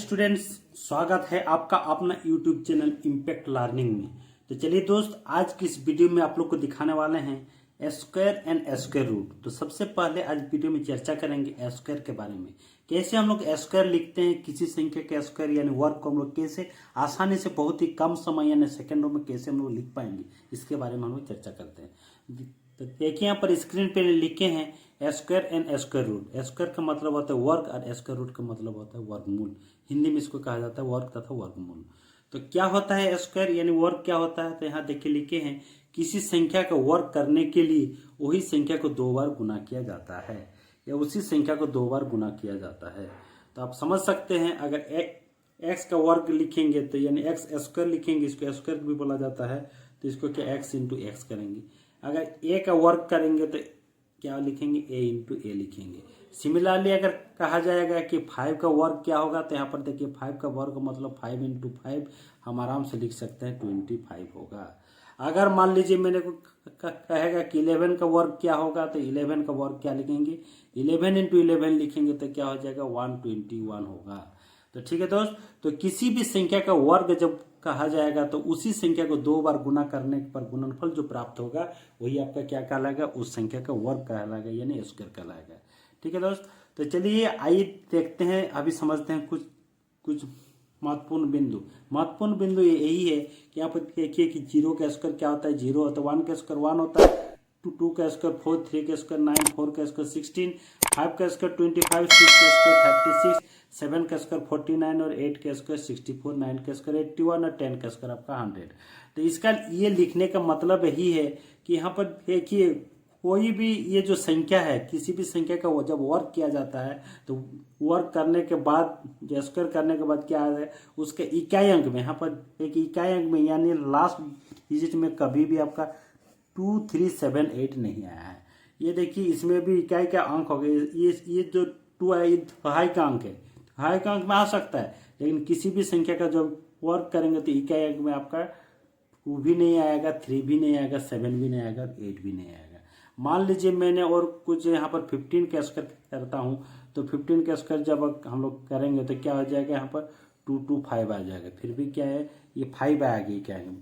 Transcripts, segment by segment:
Students, स्वागत है आपका अपना यूट्यूब चैनल इम्पैक्ट लर्निंग में। तो चलिए दोस्त, आज की इस वीडियो में आप लोग को दिखाने वाले हैं स्क्वायर एंड स्क्वायर रूट। तो सबसे पहले आज वीडियो में चर्चा करेंगे स्क्वायर के बारे में, कैसे हम लोग स्क्वायर लिखते हैं, किसी संख्या के स्क्वायर यानी वर्ग को हम लोग कैसे आसानी से बहुत ही कम समय यानी सेकेंडों में कैसे हम लोग लिख पाएंगे, इसके बारे में हम लोग चर्चा करते हैं। तो देखिए यहाँ पर स्क्रीन पे लिखे हैं square and square root. Square का मतलब होता है वर्ग और स्क्वायर रूट का मतलब होता है वर्गमूल। हिंदी में इसको कहा जाता है वर्ग तथा वर्गमूल। तो क्या होता है स्क्वायर यानी वर्ग क्या होता है, तो यहाँ देखिए लिखे हैं किसी संख्या का वर्ग करने के लिए वही संख्या को दो बार गुना किया जाता है या उसी संख्या को दो बार गुना किया जाता है। तो आप समझ सकते हैं, अगर एक्स का वर्ग लिखेंगे तो यानी एक्स स्क्वायर लिखेंगे, इसको स्क्वायर भी बोला जाता है, तो इसको क्या एक्स इंटू एक्स करेंगे। अगर ए का वर्ग करेंगे तो क्या लिखेंगे, ए इंटू ए लिखेंगे। सिमिलरली अगर कहा जाएगा कि 5 का वर्ग क्या होगा, तो यहाँ पर देखिए 5 का वर्ग मतलब 5 इंटू 5 हम आराम से लिख सकते हैं 25 होगा। अगर मान लीजिए मैंने को कहेगा कि 11 का वर्ग क्या होगा, तो 11 का वर्ग क्या लिखेंगे, 11 इंटू 11 लिखेंगे तो क्या हो जाएगा 121 होगा। तो ठीक है दोस्त, तो किसी भी संख्या का वर्ग जब कहा जाएगा तो उसी संख्या को दो बार गुना करने पर गुणनफल जो प्राप्त होगा वही आपका क्या कहलाएगा, उस संख्या का वर्ग कहलाएगा यानी स्क्वायर कहलाएगा। ठीक है दोस्त, तो चलिए आइए देखते हैं, अभी समझते हैं कुछ महत्वपूर्ण बिंदु। महत्वपूर्ण बिंदु यही है कि यहाँ पर देखिए कि 0 का स्क्वायर क्या होता है, 0 होता है, 1 का स्क्वायर 1 होता है, 2 का स्क्वायर 4, 3 का स्क्वायर 9, 4 का स्क्वायर 16, 5 का स्क्वायर 25, 6 का स्क्वायर 36, 7 का स्क्वायर 49 और 8 का स्क्वायर 64, 9 का स्क्वायर 81 और 10 का स्क्वायर आपका 100। तो इसका ये लिखने का मतलब यही है कि यहाँ पर देखिए कोई भी ये जो संख्या है, किसी भी संख्या का जब वर्ग किया जाता है तो वर्ग करने के बाद स्क्वायर करने के बाद क्या है, उसके इकाई अंक में, यहाँ पर एक इकाई अंक में यानी लास्ट डिजिट में कभी भी आपका 2, 3, 7, 8 नहीं आया है। ये देखिए इसमें भी इकाई का अंक हो गया, ये जो 2 है ये दहाई का अंक है, दहाई का अंक में आ सकता है, लेकिन किसी भी संख्या का जब वर्ग करेंगे तो इकाई अंक में आपका 2 भी नहीं आएगा, 3 भी नहीं आएगा, 7 भी नहीं आएगा, 8 भी नहीं आएगा। मान लीजिए मैंने और कुछ यहाँ पर 15 का स्क्वायर करता हूँ, तो 15 का स्क्वायर जब हम लोग करेंगे तो क्या हो जाएगा, यहाँ पर 225 आ जाएगा, फिर भी क्या है ये 5 आ गई, क्या है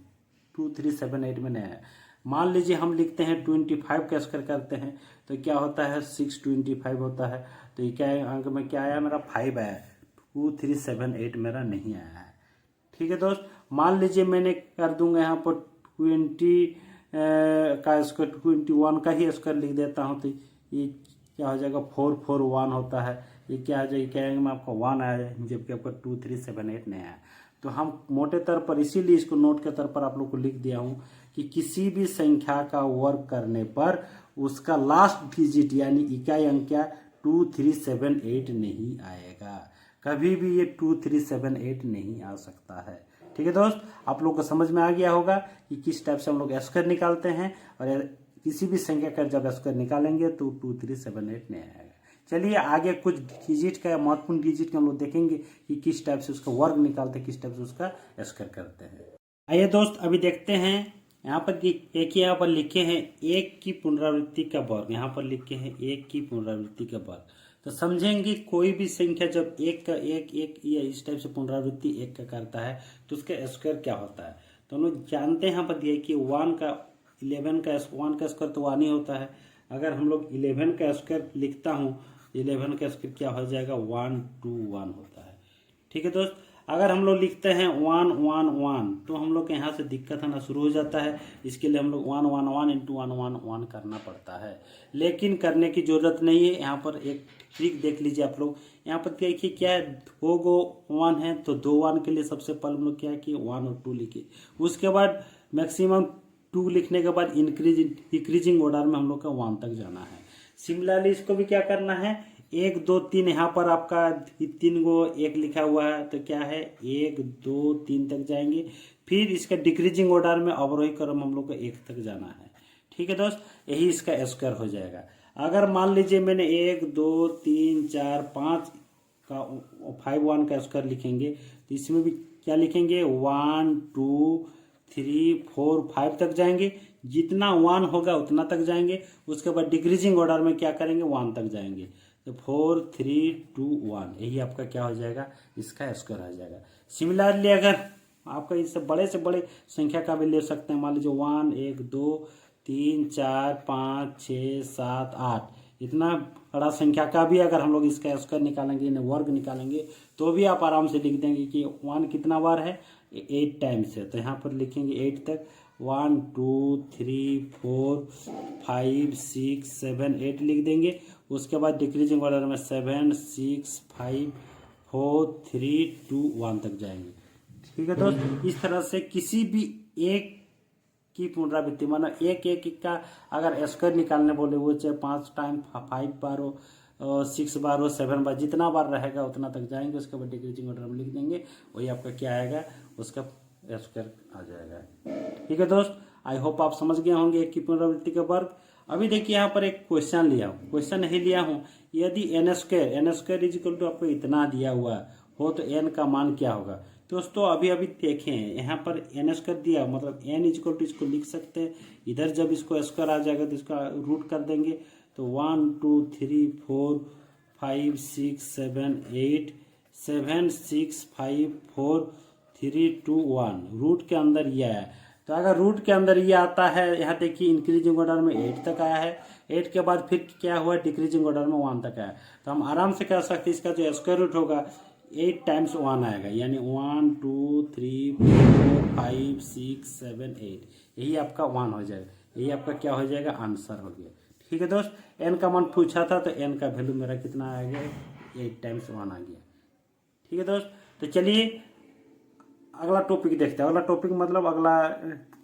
2, 3, 7, 8 में नहीं आया। मान लीजिए हम लिखते हैं 25 का स्क्वायर करते हैं तो क्या होता है 625 होता है, तो ये क्या है अंक में क्या आया मेरा 5 आया, 2, 3, 7, 8 मेरा नहीं आया है। ठीक है दोस्त, मान लीजिए मैंने कर दूंगा यहाँ पर 20 का स्क्वायर 21 का ही स्क्वायर लिख देता हूँ, तो ये क्या हो जाएगा 441 होता है, ये क्या आ जाएगा, क्या आएगा में आपका 1 आया जबकि आपका 2, 3, 7, 8 नहीं आया। तो हम मोटे तौर पर इसीलिए इसको नोट के तौर पर आप लोग को लिख दिया हूँ कि किसी भी संख्या का वर्ग करने पर उसका लास्ट डिजिट यानी इकाई अंक क्या 2, 3, 7, 8 नहीं आएगा, कभी भी ये 2, 3, 7, 8 नहीं आ सकता है। ठीक है दोस्त, आप लोग को समझ में आ गया होगा कि किस टाइप से हम लोग स्क्वायर निकालते हैं, और किसी भी संख्या का जब स्क्वायर निकालेंगे तो 2, 3, 7, 8 नहीं आएगा। चलिए आगे कुछ डिजिट का महत्वपूर्ण डिजिट का हम लोग देखेंगे कि किस टाइप से उसका वर्ग निकालते हैं, किस टाइप से उसका स्क्वायर करते हैं। आइए दोस्त अभी देखते हैं, यहाँ पर एक ही यहाँ पर लिखे हैं 1 की पुनरावृत्ति का वर्ग, यहाँ पर लिखे हैं 1 की पुनरावृत्ति का वर्ग। तो समझेंगे कोई भी संख्या जब एक का एक या इस टाइप से पुनरावृत्ति 1 का करता है तो उसका स्क्वायर क्या होता है। तो हम लोग जानते हैं यहाँ पर दिया कि 1 का 11 का 1 का स्क्वायर तो 1 ही होता है। अगर हम लोग 11 का स्क्वायर लिखता हूँ, 11 का स्क्वायर क्या हो जाएगा 121 होता है। ठीक है दोस्त, अगर हम लोग लिखते हैं 1, 1, 1 तो हम लोग के यहाँ से दिक्कत आना शुरू हो जाता है। इसके लिए हम लोग 1, 1, 1 इंटू 1, 1, 1 करना पड़ता है, लेकिन करने की जरूरत नहीं है। यहाँ पर एक ट्रिक देख लीजिए आप लोग, यहाँ पर देखिए क्या है 2 गो 1 है, तो 2 1 के लिए सबसे पहले हम लोग क्या है कि 1 और 2 लिखे, उसके बाद मैक्सिमम 2 लिखने के बाद इंक्रीजिंग ऑर्डर में हम लोग का 1 तक जाना है। सिमिलरली इसको भी क्या करना है 1, 2, 3, यहाँ पर आपका 3 गो 1 लिखा हुआ है तो क्या है 1, 2, 3 तक जाएंगे, फिर इसका डिक्रीजिंग ऑर्डर में अवरोही क्रम हम लोग को 1 तक जाना है। ठीक है दोस्त, यही इसका स्क्वायर हो जाएगा। अगर मान लीजिए मैंने 1, 2, 3, 4, 5 का 5, 1 का स्क्वायर लिखेंगे तो इसमें भी क्या लिखेंगे 1, 2, 3, 4, 5 तक जाएंगे, जितना 1 होगा उतना तक जाएंगे, उसके बाद डिक्रीजिंग ऑर्डर में क्या करेंगे 1 तक जाएंगे। तो 4 3 2 1 यही आपका क्या हो जाएगा, इसका स्क्वायर आ जाएगा। सिमिलरली अगर आपका इससे बड़े संख्या का भी ले सकते हैं, मान लीजिए 1 1 2 3 4 5 6 7 8 इतना बड़ा संख्या का भी अगर हम लोग इसका स्क्वायर निकालेंगे, इन्हें वर्ग निकालेंगे, तो भी आप आराम से लिख देंगे कि 1 कितना बार है, 8 टाइम्स है। तो यहाँ पर लिखेंगे 8 तक, 1 2 3 4 5 6 7 8 लिख देंगे। उसके बाद डिक्रीजिंग ऑर्डर में 7 6 5 4 3 2 1 तक जाएंगे। ठीक है दोस्त, इस तरह से किसी भी एक की पुनरावृत्ति, माना एक का अगर स्क्वायर निकालने बोले, वो चाहे 5 टाइम 5 बार हो, 6 बार हो, 7 बार, जितना बार रहेगा उतना तक जाएंगे। उसके बाद डिक्रीजिंग ऑर्डर में लिख देंगे, वही आपका क्या आएगा, उसका स्क्वायर आ जाएगा। ठीक है दोस्त, आई होप आप समझ गए होंगे एक की पुनरावृत्ति का वर्ग। अभी देखिए यहाँ पर एक क्वेश्चन लिया हूँ, क्वेश्चन नहीं लिया हूँ, यदि N square is equal to आपको इतना दिया हुआ हो तो एन का मान क्या होगा। दोस्तों अभी देखें यहाँ पर एन स्क्वायर दिया, मतलब एन इक्वल टू इसको लिख सकते हैं, इधर जब इसको स्क्वायर आ जाएगा तो इसका रूट कर देंगे, तो 1 2 3 4 5 6 7 8 7 6 5 4 3 2 1 रूट के अंदर ये आया। तो अगर रूट के अंदर ये आता है, यहाँ देखिए इंक्रीजिंग ऑर्डर में 8 तक आया है, 8 के बाद फिर क्या हुआ, डिक्रीजिंग ऑर्डर में 1 तक आया। तो हम आराम से कह सकते हैं इसका जो स्क्वायर रूट होगा 8 टाइम्स 1 आएगा, यानी 1 2 3 4 5 6 7 8 यही आपका 1 हो जाएगा, यही आपका क्या हो जाएगा, आंसर हो गया। ठीक है दोस्त, एन का मान पूछा था तो एन का वैल्यू मेरा कितना आ गया, 8 टाइम्स 1 आ गया। ठीक है दोस्त, तो चलिए अगला टॉपिक देखते हैं। अगला टॉपिक मतलब अगला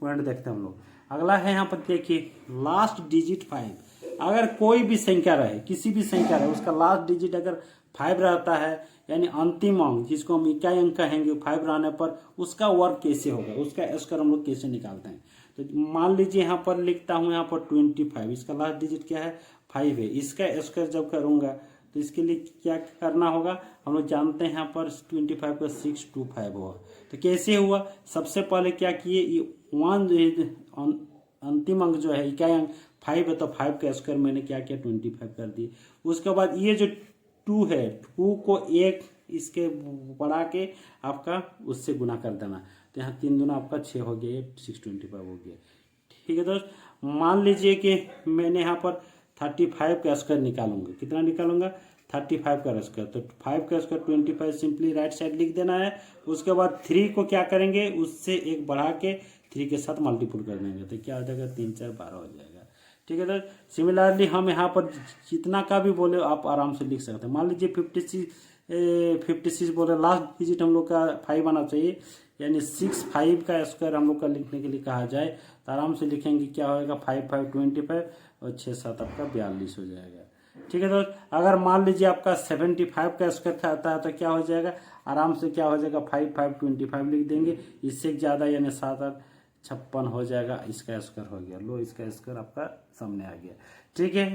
पॉइंट देखते हैं हम लोग। अगला है यहाँ पर देखिए लास्ट डिजिट 5। अगर कोई भी संख्या रहे, किसी भी संख्या रहे, उसका लास्ट डिजिट अगर 5 रहता है, यानी अंतिम अंक जिसको हम इकाई अंक कहेंगे, 5 रहने पर उसका वर्ग कैसे होगा, उसका स्क्वायर हम लोग कैसे निकालते हैं। तो मान लीजिए यहाँ पर लिखता हूँ, यहाँ पर 25, इसका लास्ट डिजिट क्या है, 5 है। इसका स्क्वायर जब करूँगा तो इसके लिए क्या करना होगा, हम लोग जानते हैं यहाँ पर 25 का 625 हुआ। तो कैसे हुआ, सबसे पहले क्या किए, ये 1 अंतिम अंक जो है, इकाई अंक 5 है, तो 5 का स्क्वायर मैंने क्या किया, 25 कर दिए। उसके बाद ये जो 2 है, 2 को 1 इसके बढ़ा के आपका उससे गुना कर देना, तो यहाँ 3 दूना आपका 6 हो गया, 625 हो गया। ठीक है दोस्त, मान लीजिए कि मैंने यहाँ पर 35 का स्क्वायर निकालूंगा, कितना निकालूंगा, 35 का स्क्वायर। तो 5 का स्क्वायर 25 सिंपली राइट साइड लिख देना है। उसके बाद 3 को क्या करेंगे, उससे 1 बढ़ा के 3 के साथ मल्टीपुल कर देंगे, तो क्या हो जाएगा, 3 4 12 हो जाएगा। ठीक है दोस्त, सिमिलरली हम यहाँ पर जितना का भी बोले आप आराम से लिख सकते हैं। मान लीजिए 56 बोले, लास्ट डिजिट हम लोग का 5 आना चाहिए, यानी 65 का स्क्वायर हम लोग का लिखने के लिए कहा जाए तो आराम से लिखेंगे, क्या होगा, 5 5 25 और 6 7 आपका 42 हो जाएगा। ठीक है दोस्त, अगर मान लीजिए आपका 75 का स्क्वायर खाता है तो क्या हो जाएगा, आराम से क्या हो जाएगा, 5 5 25 लिख देंगे, इससे ज़्यादा यानी 7 8 56 हो जाएगा, इसका स्क्वायर हो गया। लो, इसका स्क्वायर आपका सामने आ गया। ठीक है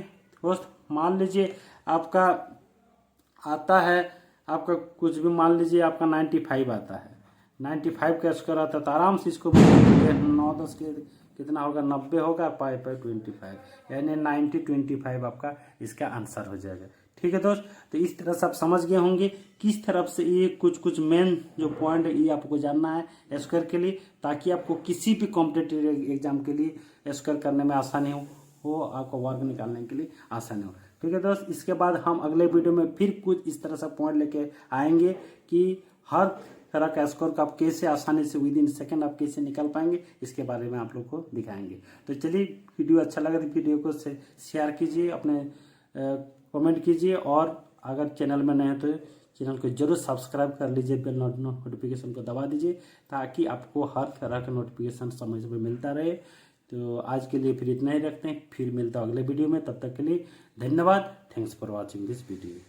दोस्त, मान लीजिए आपका आता है, आपका कुछ भी मान लीजिए आपका 95 आता है, 95 का स्क्वायर आता है, तो आराम से इसको 9 10 के कितना होगा, 90 होगा, 5 5 25 यानी 90 25 आपका इसका आंसर हो जाएगा। ठीक है दोस्त, तो इस तरह से आप समझ गए होंगे किस तरफ से ये कुछ मेन जो पॉइंट है ये आपको जानना है स्क्वायर के लिए, ताकि आपको किसी भी कॉम्पिटिटिव एग्जाम के लिए स्क्वायर करने में आसानी हो, आपको वर्ग निकालने के लिए आसानी हो। ठीक है दोस्त, इसके बाद हम अगले वीडियो में फिर कुछ इस तरह से पॉइंट लेके आएंगे कि हर तरह का स्कोर का आप कैसे आसानी से विद इन सेकंड आप कैसे निकाल पाएंगे, इसके बारे में आप लोग को दिखाएंगे। तो चलिए, वीडियो अच्छा लगा तो वीडियो को शेयर कीजिए, अपने कमेंट कीजिए, और अगर चैनल में नए हैं तो चैनल को जरूर सब्सक्राइब कर लीजिए, बेल नोटिफिकेशन को दबा दीजिए, ताकि आपको हर तरह का नोटिफिकेशन समय समय मिलता रहे। तो आज के लिए फिर इतना ही रखते हैं, फिर मिलता हूँ अगले वीडियो में, तब तक के लिए धन्यवाद। Thanks for watching this video.